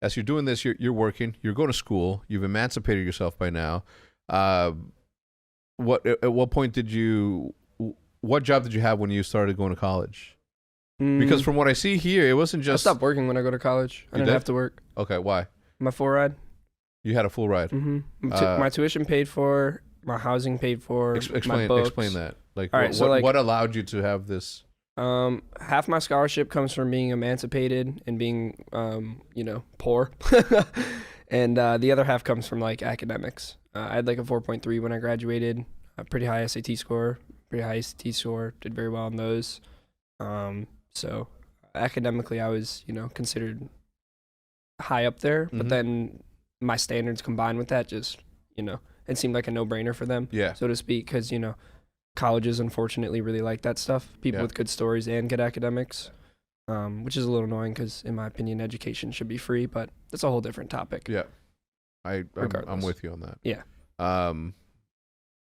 as you're doing this, you're working, you're going to school, you've emancipated yourself by now. At what point what job did you have when you started going to college? Because from what I see here, it wasn't just... I stopped working when I go to college. I didn't have to work. Okay, why? My full ride. You had a full ride? Mm-hmm. My tuition paid for, my housing paid for, my books. Explain that. Like, all right, what allowed you to have this? Half my scholarship comes from being emancipated and being, poor. And the other half comes from, like, academics. I had, like, a 4.3 when I graduated, a pretty high SAT score, did very well on those. So academically, I was, considered high up there, but then my standards combined with that just, it seemed like a no-brainer for them, so to speak, because, colleges unfortunately really like that stuff, people with good stories and good academics, which is a little annoying because, in my opinion, education should be free, but that's a whole different topic. Yeah, I'm with you on that. Yeah. All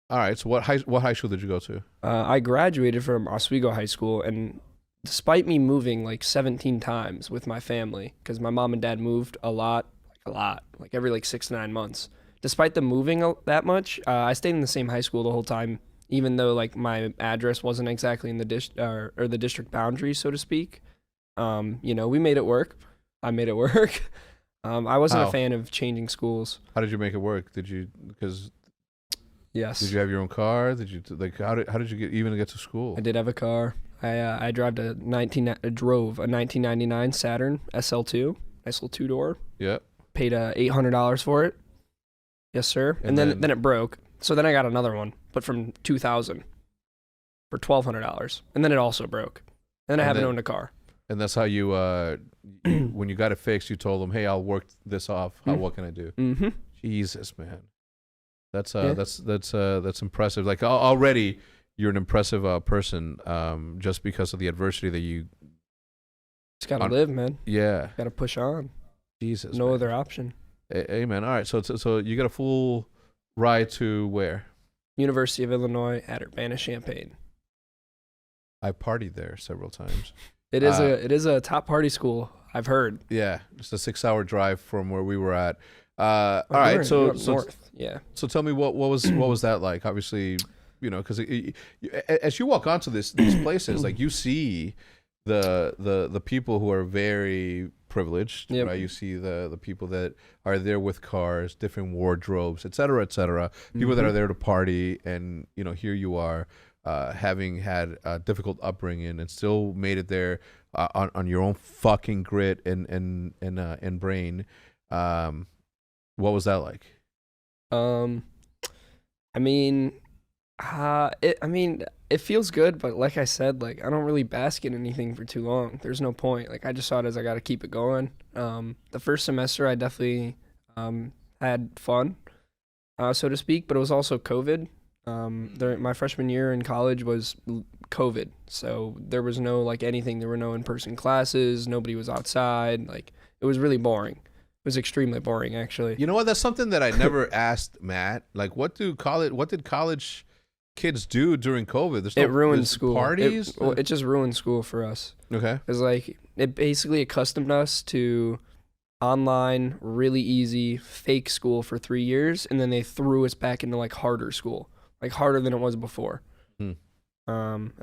right, so what high school did you go to? I graduated from Oswego High School, and despite me moving like 17 times with my family, because my mom and dad moved a lot, like every 6 to 9 months. Despite them moving that much, I stayed in the same high school the whole time, even though like my address wasn't exactly in the or the district boundary, so to speak. We made it work. I made it work. I wasn't a fan of changing schools. How did you make it work? Yes. Did you have your own car? Did you how did you even get to school? I did have a car. I drove a 1999 Saturn SL2, nice little 2-door. Yeah. Paid $800 for it. Yes, sir. And then it broke. So then I got another one, but from 2000 for $1,200. And then it also broke. And I haven't owned a car. And that's how you, when you got it fixed, you told them, "Hey, I'll work this off. What can I do?" Mm-hmm. Jesus, man. That's impressive. Like already, you're an impressive person, just because of the adversity that you. Just gotta live, man. Yeah. Gotta push on. Jesus. No other option. Hey, man. All right. So you got a full ride to where? University of Illinois at Urbana-Champaign. I partied there several times. It is a top party school, I've heard. Yeah, just a 6-hour drive from where we were at. All right, so north. Yeah. So tell me what was that like? Obviously, because as you walk onto these places, like you see the people who are very privileged, right? You see the people that are there with cars, different wardrobes, et cetera, people that are there to party, and here you are, having had a difficult upbringing and still made it there on your own fucking grit and brain. What was that like? It feels good, but like I said, like I don't really bask in anything for too long. There's no point. Like I just saw it as I got to keep it going. The first semester I definitely had fun, so to speak, but it was also COVID. My freshman year in college was COVID, so there was no anything. There were no in-person classes. Nobody was outside. Like it was really boring. It was extremely boring, actually. You know what? That's something that I never asked Matt. Like, what did college kids do during COVID? It ruined school. Parties? It just ruined school for us. Okay. Because it basically accustomed us to online, really easy, fake school for 3 years, and then they threw us back into harder school, harder than it was before. And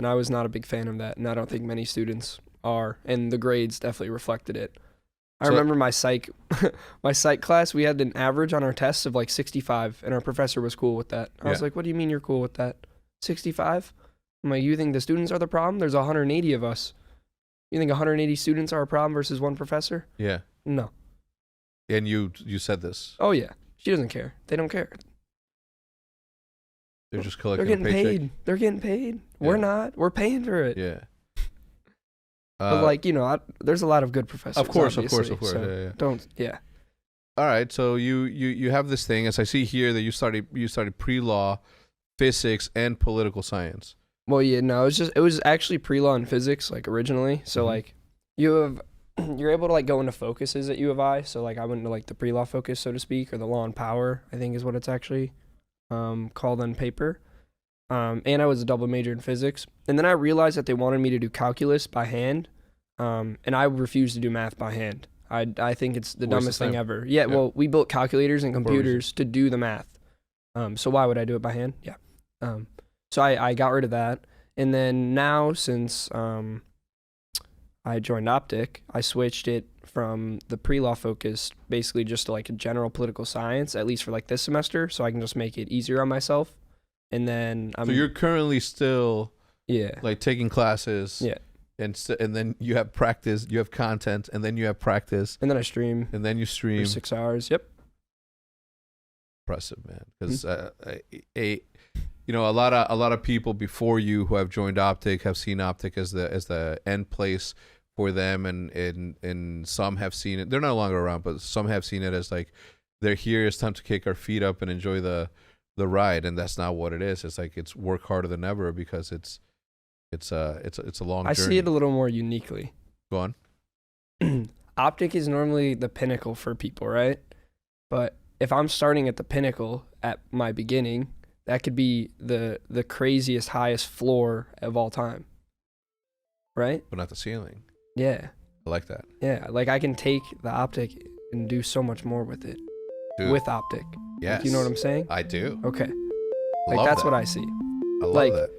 I was not a big fan of that, and I don't think many students are, and the grades definitely reflected it. I remember my psych class, we had an average on our tests of 65, and our professor was cool with that. I was like, what do you mean you're cool with that? 65? I'm like, you think the students are the problem? There's 180 of us. You think 180 students are a problem versus one professor? Yeah. No. And you said this? Oh, yeah. She doesn't care. They don't care. They're just collecting a paycheck. They're getting paid. Yeah. We're not. We're paying for it. Yeah. But there's a lot of good professors. Of course. So Don't. Yeah. All right. So you have this thing, as I see here, that you started pre-law, physics, and political science. Well, yeah, no, it was actually pre-law and physics, originally. So you're able to go into focuses at U of I. So I went into the pre-law focus, so to speak, or the law and power, I think is what it's actually called on paper. And I was a double major in physics. And then I realized that they wanted me to do calculus by hand. And I refused to do math by hand. I think it's the Waste of dumbest thing time. ever. Yeah, Yeah. well, we built calculators and reason. computers to do the math. So why would I do it by hand? Yeah. So I got rid of that. And then now, since I joined OpTic, I switched it from the pre-law focus basically just to like a general political science, at least for like this semester, so I can just make it easier on myself. And then So you're currently still yeah, like taking classes. Yeah. And then you have practice, you have content, and then you have practice, and then I stream and then you for stream. 6 hours. Yep. Impressive, man. Because a lot of people before you who have joined OpTic have seen OpTic as the end place for them, and some have seen it. They're no longer around, but some have seen it as like they're here. It's time to kick our feet up and enjoy the ride, and that's not what it is. It's like it's work harder than ever because it's a long I journey. see it a little more uniquely. Go on. OpTic is normally the pinnacle for people, right? But if I'm starting at the pinnacle at my beginning, that could be the craziest, highest floor of all time, right? But not the ceiling. Yeah. I like that. Yeah, like I can take the OpTic and do so much more with it. Dude. With OpTic. Yes. Like, you know what I'm saying? I do. Okay. I Like love that's that. what I see. I love like, that.